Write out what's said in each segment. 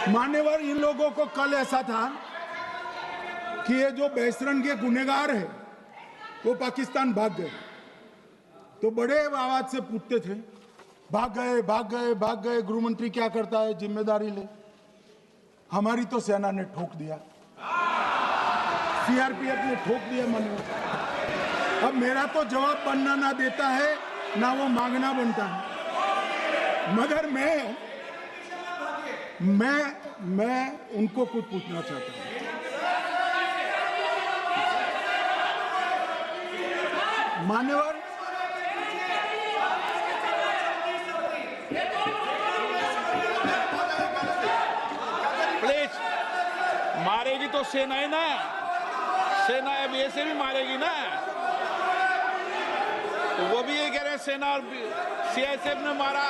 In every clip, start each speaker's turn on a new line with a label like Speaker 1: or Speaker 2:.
Speaker 1: मान्यवर इन लोगों को कल ऐसा था कि ये जो बेसरन के गुनहगार है वो पाकिस्तान भाग गए, तो बड़े आवाज से पूछते थे भाग गए भाग गए भाग गए, गृह मंत्री क्या करता है, जिम्मेदारी ले। हमारी तो सेना ने ठोक दिया, सीआरपीएफ ने ठोक दिया। मान्यवर अब मेरा तो जवाब बनना ना देता है ना वो मांगना बनता है, मगर मैं उनको कुछ पूछना चाहता हूं। मान्यवर
Speaker 2: प्लीज, मारेगी तो सेना है ना, सेना अब ऐसे भी मारेगी ना, तो वो भी ये कह रहे हैं सेना और सीआईएसएफ ने मारा।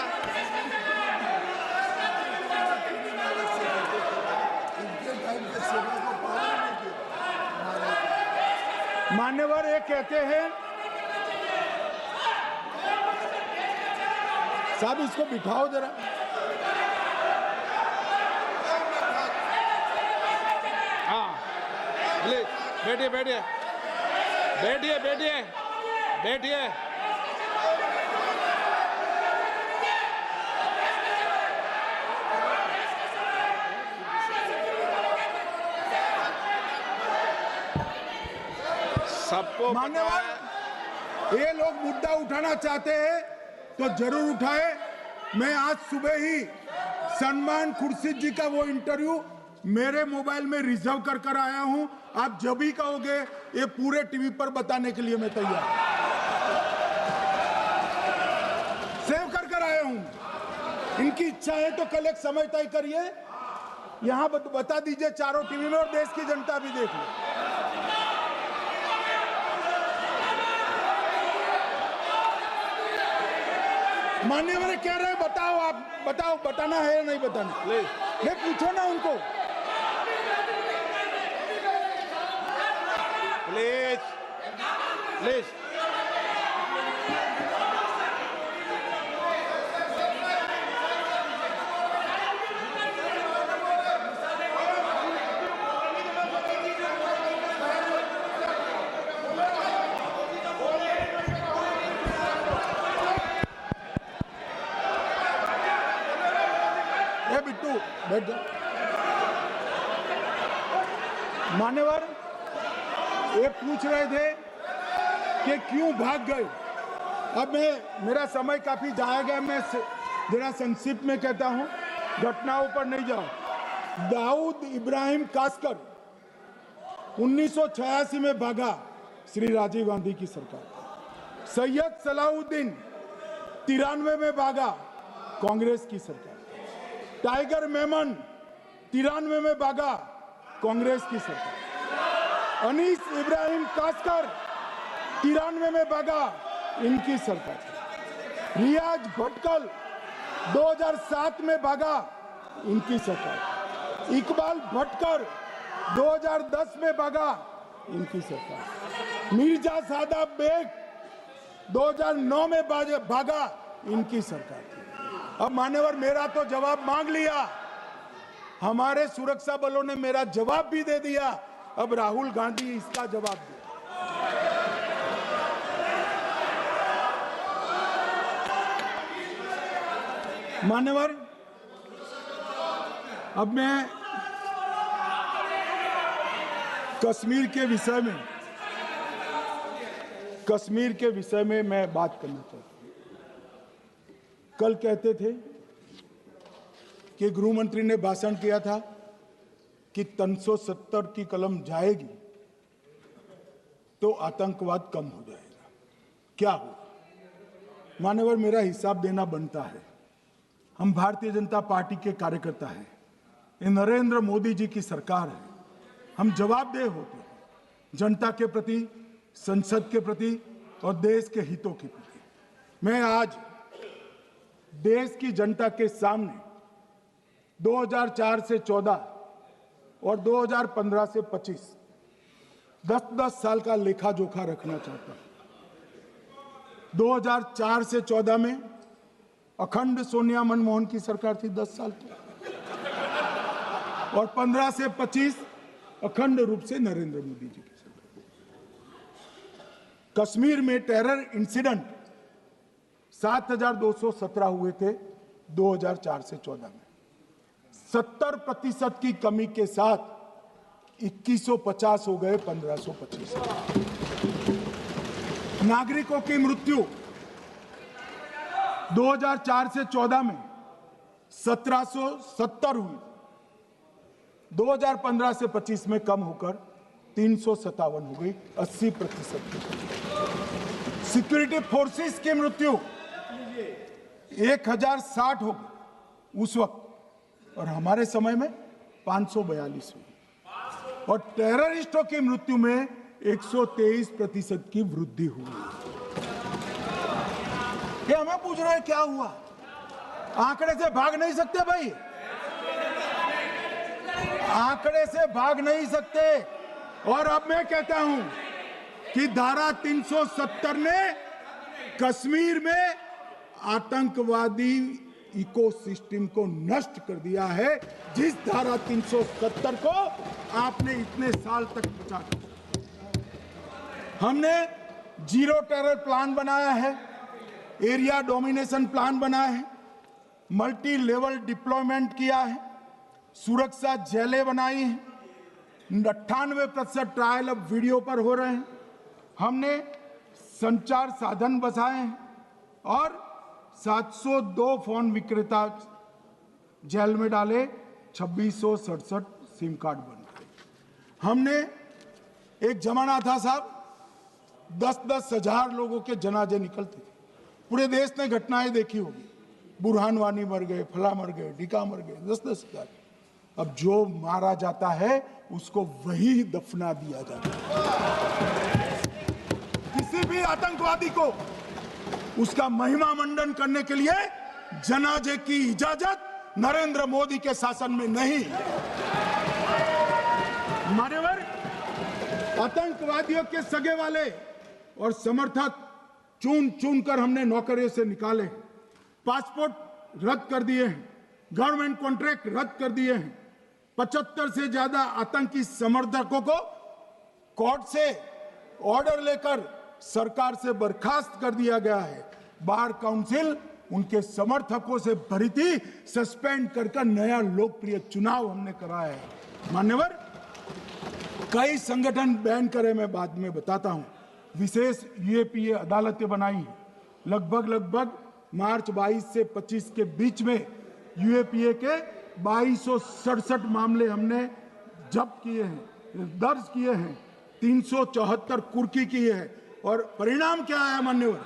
Speaker 1: मान्यवर ये कहते हैं, साहब इसको बिठाओ जरा।
Speaker 2: हाँ प्लीज बैठिए बैठिए बैठिए बैठिए बैठिए। सबको
Speaker 1: मान्यवर ये लोग मुद्दा उठाना चाहते हैं तो जरूर उठाए। मैं आज सुबह ही सलमान खुर्शीद जी का वो इंटरव्यू मेरे मोबाइल में रिजर्व कर आया हूं। आप जब भी कहोगे ये पूरे टीवी पर बताने के लिए मैं तैयार सेव कर आया हूं। इनकी इच्छा है तो कल एक समय तय करिए, यहां बता दीजिए चारों टीवी में, और देश की जनता भी देख ले। मान्यवर कह रहे हैं बताओ, आप बताओ, बताना है या नहीं बताना, ले पूछो ना उनको।
Speaker 2: प्लीज प्लीज
Speaker 1: बिट्टू बैठ जाओ। मान्यवर ये पूछ रहे थे कि क्यों भाग गए। अब मेरा समय काफी जाएगा, मैं जरा संक्षिप्त में कहता हूं, घटनाओं पर नहीं जाओ। दाऊद इब्राहिम कासकर 1986 में भागा, श्री राजीव गांधी की सरकार। सैयद सलाउद्दीन 93 में भागा, कांग्रेस की सरकार। टाइगर मेमन 93 में भागा, कांग्रेस की सरकार। अनीस इब्राहिम कासकर 93 में भागा, इनकी सरकार। रियाज भटकल 2007 में भागा, इनकी सरकार। इकबाल भटकर 2010 में भागा, इनकी सरकार। मिर्जा सादाब बेग 2009 में भागा, इनकी सरकार। अब मान्यवर मेरा तो जवाब मांग लिया, हमारे सुरक्षा बलों ने मेरा जवाब भी दे दिया, अब राहुल गांधी इसका जवाब दे। मान्यवर अब मैं कश्मीर के विषय में मैं बात करना चाहता हूं। कल कहते थे कि गृह मंत्री ने भाषण किया था कि 370 की कलम जाएगी तो आतंकवाद कम हो जाएगा। क्या हो मान्यवर, मेरा हिसाब देना बनता है। हम भारतीय जनता पार्टी के कार्यकर्ता हैं, ये नरेंद्र मोदी जी की सरकार है, हम जवाबदेह होते हैं जनता के प्रति, संसद के प्रति और देश के हितों के प्रति। मैं आज देश की जनता के सामने 2004 से 14 और 2015 से 25 10-10 साल का लेखा जोखा रखना चाहता हूं। 2004 से 14 में अखंड सोनिया मनमोहन की सरकार थी 10 साल की, और 15 से 25 अखंड रूप से नरेंद्र मोदी जी की सरकार। कश्मीर में टेरर इंसिडेंट 7,217 हुए थे 2004 से 14 में। 70% की कमी के साथ 2150 हो गए 1525। नागरिकों की मृत्यु 2004 से 14 में 1770 हुई, 2015 से 25 में कम होकर 357 हो गई, 80%। सिक्योरिटी फोर्सेस की मृत्यु 1060 हो गई उस वक्त, और हमारे समय में 542 हुई, और टेररिस्टों की मृत्यु में 123% की वृद्धि हुई। ये हमें पूछ रहे हैं क्या हुआ? आंकड़े से भाग नहीं सकते भाई, आंकड़े से भाग नहीं सकते। और अब मैं कहता हूं कि धारा 370 ने कश्मीर में आतंकवादी इकोसिस्टम को नष्ट कर दिया है, जिस धारा 370 को आपने इतने साल तक बचा कर। हमने जीरो टेरर प्लान बनाया है, एरिया डोमिनेशन प्लान बनाया है, मल्टी लेवल डिप्लॉयमेंट किया है, सुरक्षा जेलें बनाई हैं, 98% ट्रायल अब वीडियो पर हो रहे हैं, हमने संचार साधन बसाए हैं, और 702 फोन विक्रेता जेल में डाले, 2667 सिम कार्ड बन गए। हमने, एक जमाना था साहब 10-10 हजार लोगों के जनाजे निकलते थे, पूरे देश ने घटनाएं देखी होगी, बुरहान वानी मर गए, फला मर गए, ढिका मर गए, 10-10 हजार। अब जो मारा जाता है उसको वही दफना दिया जाता है। किसी भी आतंकवादी को उसका महिमा मंडन करने के लिए जनाजे की इजाजत नरेंद्र मोदी के शासन में नहीं। मान्यवर, आतंकवादियों के सगे वाले और समर्थक चुन चुन कर हमने नौकरियों से निकाले, पासपोर्ट रद्द कर दिए हैं, गवर्नमेंट कॉन्ट्रैक्ट रद्द कर दिए हैं, 75 से ज्यादा आतंकी समर्थकों को कोर्ट से ऑर्डर लेकर सरकार से बर्खास्त कर दिया गया है। बार काउंसिल उनके समर्थकों से भरी थी, सस्पेंड कर नया लोकप्रिय चुनाव हमने कराया है। मान्यवर, कई संगठन बैन करे, मैं बाद में बताता हूं। विशेष यूएपीए अदालतें बनाई हैं, लगभग मार्च 22 से 25 के बीच में यूएपीए के 2267 मामले हमने जब्त किए हैं, दर्ज किए हैं, 374 कुर्की की है। और परिणाम क्या है मान्यवर?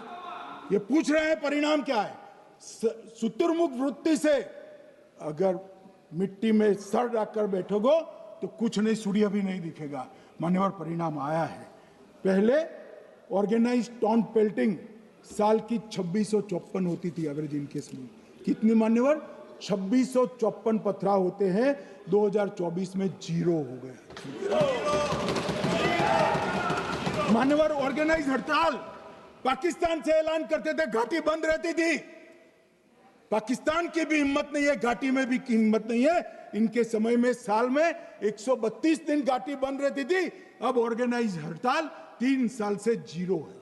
Speaker 1: ये पूछ रहे हैं परिणाम क्या है? शुतुरमुख वृत्ति से अगर मिट्टी में सर रखकर बैठोगे तो कुछ नहीं, सूर्य भी नहीं दिखेगा। मान्यवर, परिणाम आया है। पहले ऑर्गेनाइज्ड टाउन पेल्टिंग साल की 2654 होती थी एवरेज इनकेस में। कितनी मान्यवर? 2654 पथरा होते हैं, 2024 में 0 हो गए। मान्यवर, ऑर्गेनाइज हड़ताल पाकिस्तान से ऐलान करते थे, घाटी बंद रहती थी। पाकिस्तान की भी हिम्मत नहीं है, घाटी में भी हिम्मत नहीं है। इनके समय में साल में 132 दिन घाटी बंद रहती थी, अब ऑर्गेनाइज हड़ताल 3 साल से 0 है।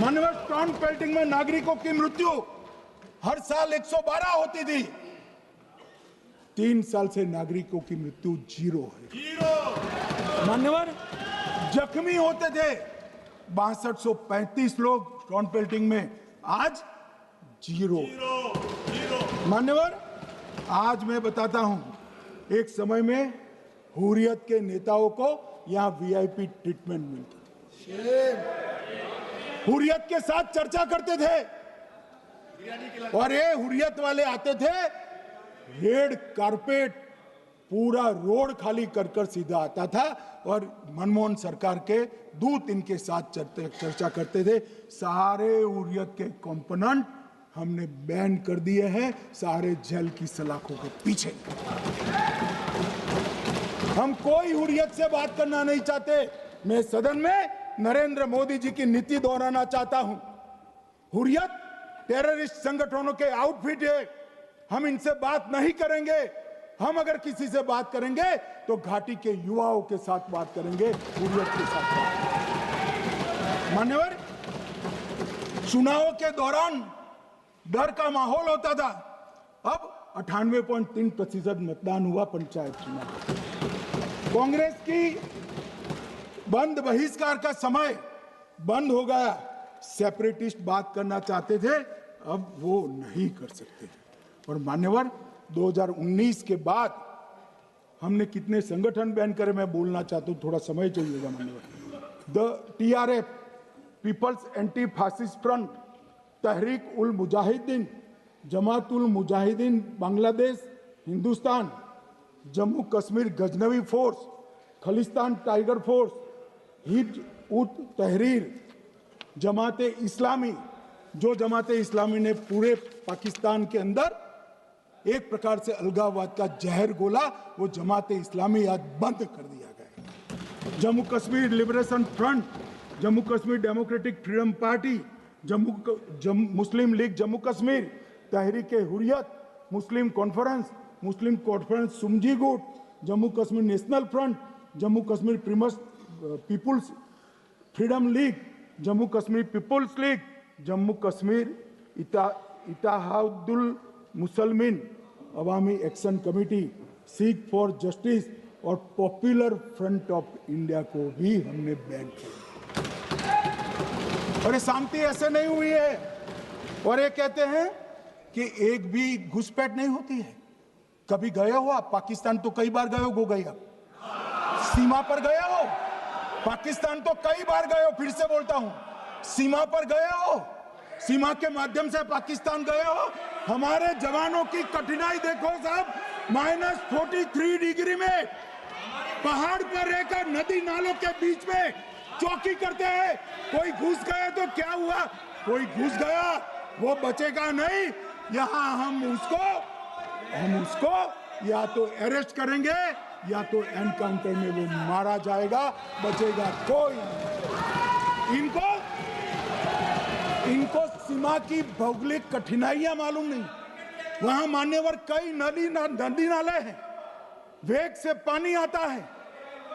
Speaker 1: मान्यवर, टाउन पेल्टिंग में नागरिकों की मृत्यु हर साल 112 होती थी, 3 साल से नागरिकों की मृत्यु 0 है। मान्यवर, जख्मी होते थे 6235 लोग टाउन पेल्टिंग में, आज 0। मान्यवर, आज मैं बताता हूं, एक समय में हुर्रियत के नेताओं को यहां वीआईपी ट्रीटमेंट मिलता था, हुर्रियत के साथ चर्चा करते थे, और ये हुर्रियत वाले आते थे, रेड कारपेट पूरा रोड खाली कर सीधा आता था, और मनमोहन सरकार के दूत इनके साथ चर्चा करते थे। सारे हुर्रियत के कंपोनेंट हमने बैन कर दिए हैं, सारे जेल की सलाखों के पीछे। हम कोई हुर्रियत से बात करना नहीं चाहते। मैं सदन में नरेंद्र मोदी जी की नीति दोहराना चाहता हूं। हुर्रियत टेररिस्ट संगठनों के आउटफिट है, हम इनसे बात नहीं करेंगे। हम अगर किसी से बात करेंगे तो घाटी के युवाओं के साथ बात करेंगे, हुर्रियत के साथ बात करेंगे। मान्यवर, चुनाव के दौरान डर का माहौल होता था, अब 98.3% मतदान हुआ पंचायत चुनाव। कांग्रेस की बंद बहिष्कार का समय बंद हो गया। सेपरेटिस्ट बात करना चाहते थे, अब वो नहीं कर सकते। और मान्यवर, 2019 के बाद हमने कितने संगठन बैन करे, मैं बोलना चाहता हूं, थोड़ा समय चाहिएगा मान्यवर। The TRF, People's Anti Fascist Front, Tehreek ul Mujahideen, Jamaat ul Mujahideen Bangladesh Hindustan, Jammu Kashmir Ghaznavi force, Khalistan Tiger Force, हिज उत तहरीर, जमाते इस्लामी, जो जमाते इस्लामी ने पूरे पाकिस्तान के अंदर एक प्रकार से अलगाववाद का जहर घोला, वो जमाते इस्लामी आज बंद कर दिया गया। Jammu Kashmir liberation front, Jammu Kashmir democratic freedom party, Muslim league Jammu Kashmir, Tehreek Hurriyat, Muslim conference सुमजी गुट, Jammu Kashmir national front, Jammu Kashmir people's freedom league, Jammu Kashmir people's league, Jammu Kashmir Ittehadul Musalman Awami action committee, Sikh for justice और पॉपुलर फ्रंट ऑफ इंडिया को भी हमने बैन किया। और ये शांति ऐसे नहीं हुई है। और ये कहते हैं कि एक भी घुसपैठ नहीं होती है। कभी गए हो आप पाकिस्तान? तो कई बार गए हो गई, आप सीमा पर गए हो? पाकिस्तान तो कई बार गए हो, फिर से बोलता हूं, सीमा पर गए हो, सीमा के माध्यम से पाकिस्तान गए हो। हमारे जवानों की कठिनाई देखो साहब, -43 डिग्री में पहाड़ पर रहकर नदी नालों के बीच में चौकी करते हैं। कोई घुस गया तो क्या हुआ? कोई घुस गया, वो बचेगा नहीं। यहां हम उसको या तो अरेस्ट करेंगे या तो एनकाउंटर में वो मारा जाएगा, बचेगा कोई नहीं। इनको सीमा की भौगोलिक कठिनाइयां मालूम नहीं। वहां मान्यवर कई नदी नाले हैं, वेग से पानी आता है,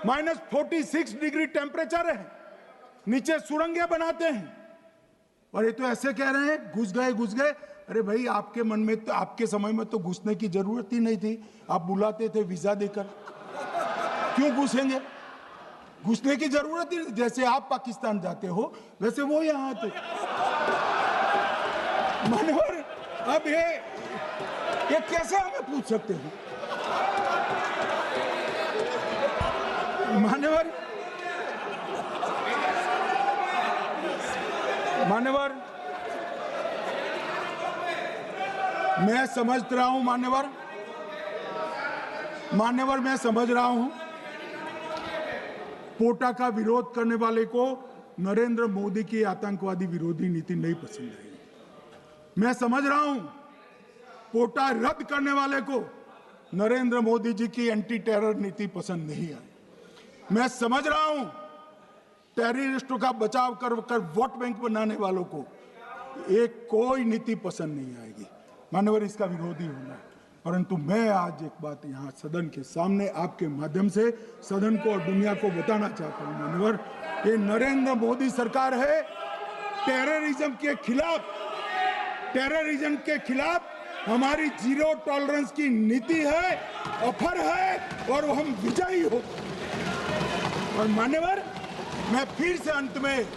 Speaker 1: -46 डिग्री टेम्परेचर है, नीचे सुरंगें बनाते हैं। और ये तो ऐसे कह रहे हैं घुस गए। अरे भाई, आपके मन में तो, आपके समय में तो घुसने की जरूरत ही नहीं थी। आप बुलाते थे वीजा देकर, क्यों घुसेंगे? घुसने की जरूरत ही, जैसे आप पाकिस्तान जाते हो वैसे वो यहाँ आते। मान्यवर, अब ये कैसे हमें पूछ सकते हो? मान्यवर, मैं समझ रहा हूं, मान्यवर मैं समझ रहा हूं, पोटा का विरोध करने वाले को नरेंद्र मोदी की आतंकवादी विरोधी नीति नहीं पसंद आई। मैं समझ रहा हूं, पोटा रद्द करने वाले को नरेंद्र मोदी जी की एंटी टेरर नीति पसंद नहीं आई। मैं समझ रहा हूं, टेररिस्टों का बचाव कर वोट बैंक बनाने वालों को कोई नीति पसंद नहीं आएगी। मानवर, इसका विरोधी होना है। परंतु मैं आज एक बात यहाँ सदन के सामने आपके माध्यम से सदन को और दुनिया को बताना चाहता हूँ। मानवर, ये नरेंद्र मोदी सरकार है, टेररिज्म के खिलाफ हमारी जीरो टॉलरेंस की नीति है, ऑफर है, और हम विजयी हो। और मान्यवर, मैं फिर से अंत में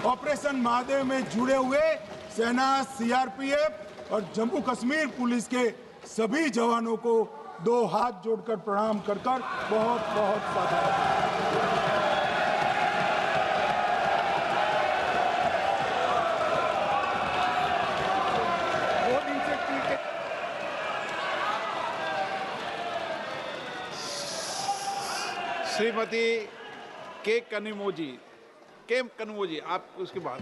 Speaker 1: ऑपरेशन महादेव में जुड़े हुए सेना, CRPF और जम्मू कश्मीर पुलिस के सभी जवानों को 2 हाथ जोड़कर प्रणाम कर बहुत साधुवाद।
Speaker 2: श्रीमती के कनमोजी, आप उसके बाद।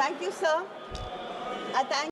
Speaker 3: Thank you, sir. I thank